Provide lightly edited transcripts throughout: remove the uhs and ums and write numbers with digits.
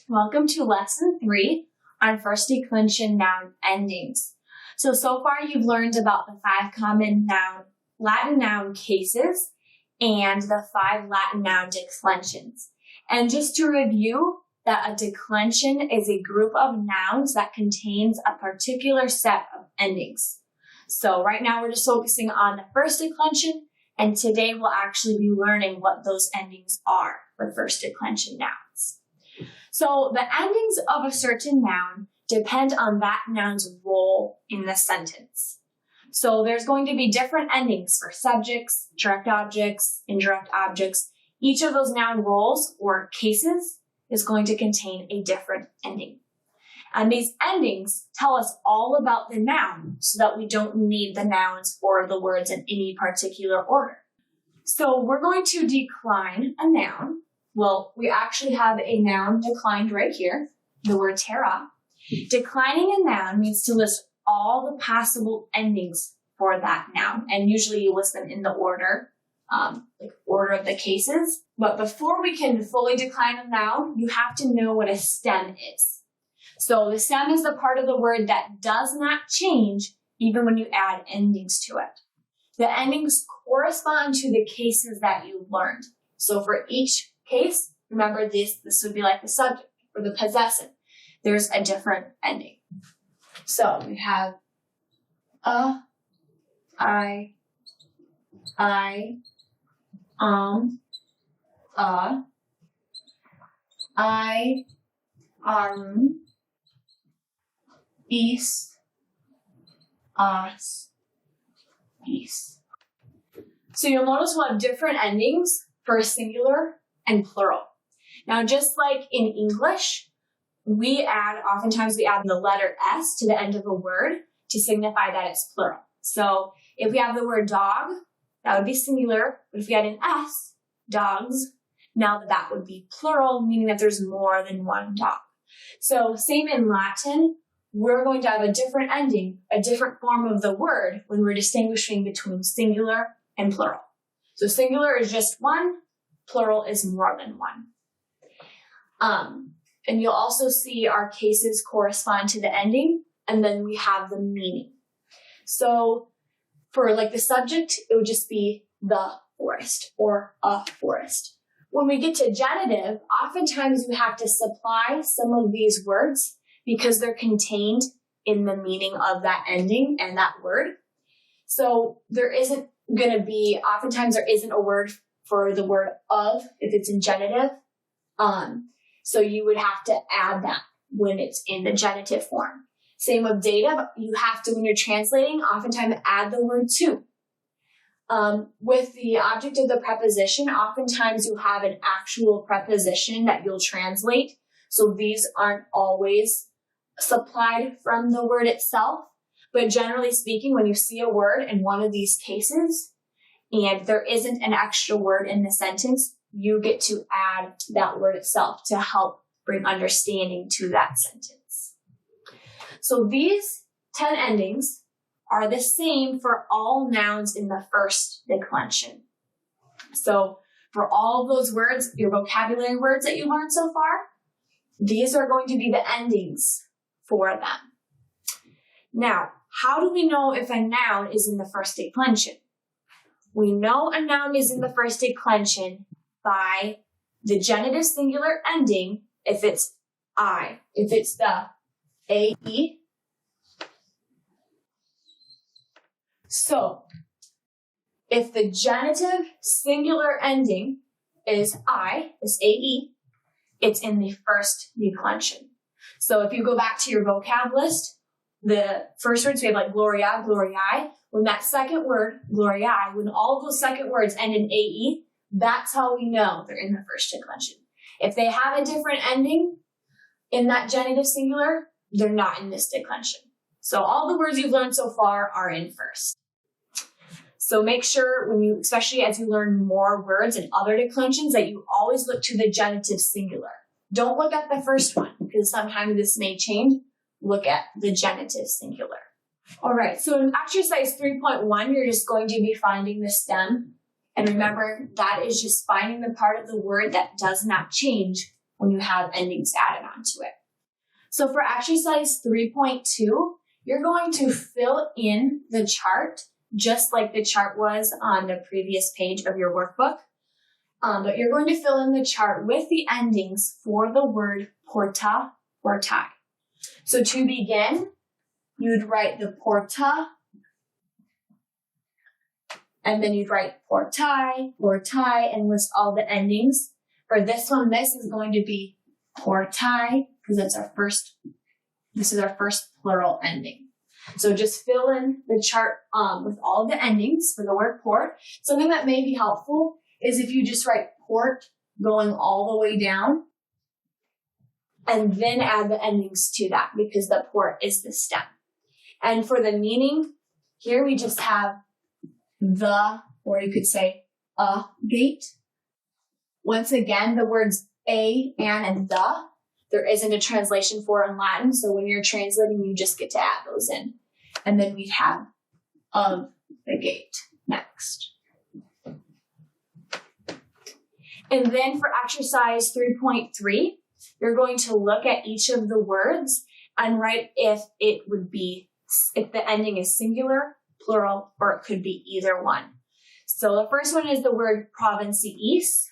Welcome to Lesson 3 on first declension noun endings. So far you've learned about the 5 common Latin noun cases and the 5 Latin noun declensions. And just to review, that a declension is a group of nouns that contains a particular set of endings. So right now we're just focusing on the first declension, and today we'll actually be learning what those endings are for first declension nouns. So the endings of a certain noun depend on that noun's role in the sentence. So there's going to be different endings for subjects, direct objects, indirect objects. Each of those noun roles or cases is going to contain a different ending. And these endings tell us all about the noun so that we don't need the nouns or the words in any particular order. So we're going to decline a noun. Well, we actually have a noun declined right here, the word terra. Declining a noun means to list all the possible endings for that noun, and usually you list them in the order, order of the cases. But before we can fully decline a noun, you have to know what a stem is. So the stem is the part of the word that does not change even when you add endings to it. The endings correspond to the cases that you learned. So for each case, remember this would be like the subject or the possessive. There's a different ending. So we have I, I, is, as, is. So you'll notice we'll have different endings for singular and plural. Now, just like in English, oftentimes we add the letter S to the end of a word to signify that it's plural. So if we have the word dog, that would be singular, but if we had an S, dogs, now that would be plural, meaning that there's more than one dog. So same in Latin, we're going to have a different ending, a different form of the word when we're distinguishing between singular and plural. So singular is just one, plural is more than one. And you'll also see our cases correspond to the ending, and then we have the meaning. So for like the subject, it would just be the forest or a forest. When we get to genitive, oftentimes you have to supply some of these words because they're contained in the meaning of that ending and that word. So oftentimes there isn't a word for the word of if it's in genitive. So you would have to add that when it's in the genitive form. Same with dative, you have to, when you're translating, oftentimes add the word to. With the object of the preposition, oftentimes you have an actual preposition that you'll translate. So these aren't always supplied from the word itself. But generally speaking, when you see a word in one of these cases and there isn't an extra word in the sentence, you get to add that word itself to help bring understanding to that sentence. So these 10 endings are the same for all nouns in the first declension. So for all those words, your vocabulary words that you learned so far, these are going to be the endings for them. Now, how do we know if a noun is in the first declension? We know a noun is in the first declension by the genitive singular ending if it's I, if it's the AE. So, if the genitive singular ending is I, is AE, it's in the first declension. So if you go back to your vocab list, the first words we have like gloria, gloriae. When that second word, gloriae, when all of those second words end in AE, that's how we know they're in the first declension. If they have a different ending in that genitive singular, they're not in this declension. So all the words you've learned so far are in first. So make sure especially as you learn more words and other declensions, that you always look to the genitive singular. Don't look at the first one because sometimes this may change. Look at the genitive singular. All right, so in exercise 3.1, you're just going to be finding the stem. And remember, that is just finding the part of the word that does not change when you have endings added onto it. So for exercise 3.2, you're going to fill in the chart just like the chart was on the previous page of your workbook. But you're going to fill in the chart with the endings for the word porta or tie. So to begin, you'd write the porta, and then you'd write portai, and list all the endings. For this one, this is going to be portai, because this is our first plural ending. So just fill in the chart with all the endings for the word port. Something that may be helpful is if you just write port going all the way down and then add the endings to that, because the port is the stem. And for the meaning, here we just have the, or you could say a gate. Once again, the words a, an, and the, there isn't a translation for in Latin, so when you're translating, you just get to add those in. And then we'd have of the gate next. And then for exercise 3.3, you're going to look at each of the words and write if the ending is singular, plural, or it could be either one. So the first one is the word provinciis.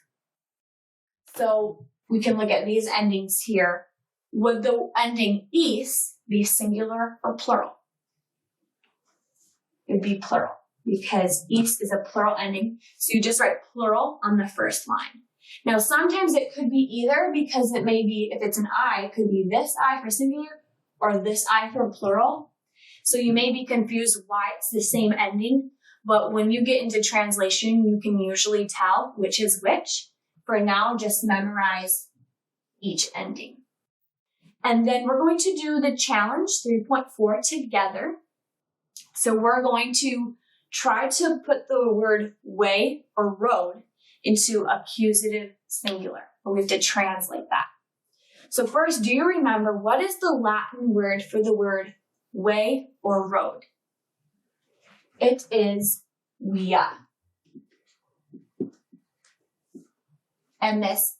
So we can look at these endings here. Would the ending is be singular or plural? It would be plural because is is a plural ending. So you just write plural on the first line. Now, sometimes it could be either, because it may be, if it's an I, it could be this I for singular or this I for plural. So you may be confused why it's the same ending, but when you get into translation, you can usually tell which is which. For now, just memorize each ending. And then we're going to do the challenge 3.4 together. So we're going to try to put the word way or road into accusative singular. We have to translate that. So first, do you remember what is the Latin word for the word way or road? It is via. And this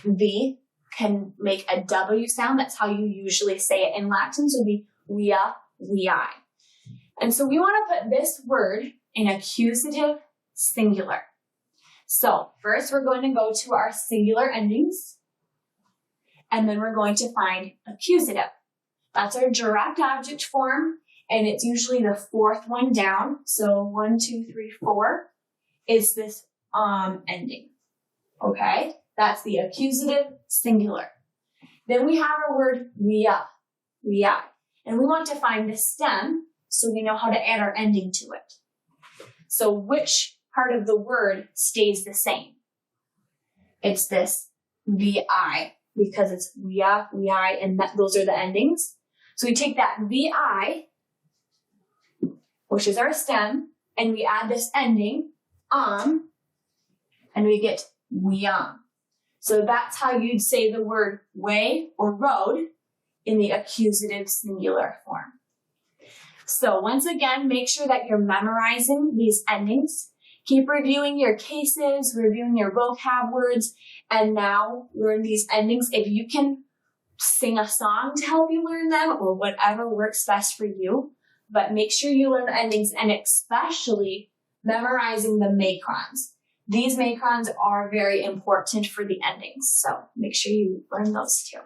V can make a W sound. That's how you usually say it in Latin. So it'd be via, vi. And so we want to put this word in accusative singular. So first we're going to go to our singular endings, and then we're going to find accusative. That's our direct object form, and it's usually the fourth one down. So 1, 2, 3, 4 is this ending. Okay, that's the accusative singular. Then we have our word via, and we want to find the stem so we know how to add our ending to it. So which part of the word stays the same? It's this vi, because it's via, and those are the endings. So we take that vi, which is our stem, and we add this ending, and we get viam. So that's how you'd say the word way or road in the accusative singular form. So once again, make sure that you're memorizing these endings. Keep reviewing your cases, reviewing your vocab words, and now learn these endings. If you can sing a song to help you learn them, or whatever works best for you, but make sure you learn the endings, and especially memorizing the macrons. These macrons are very important for the endings, so make sure you learn those too.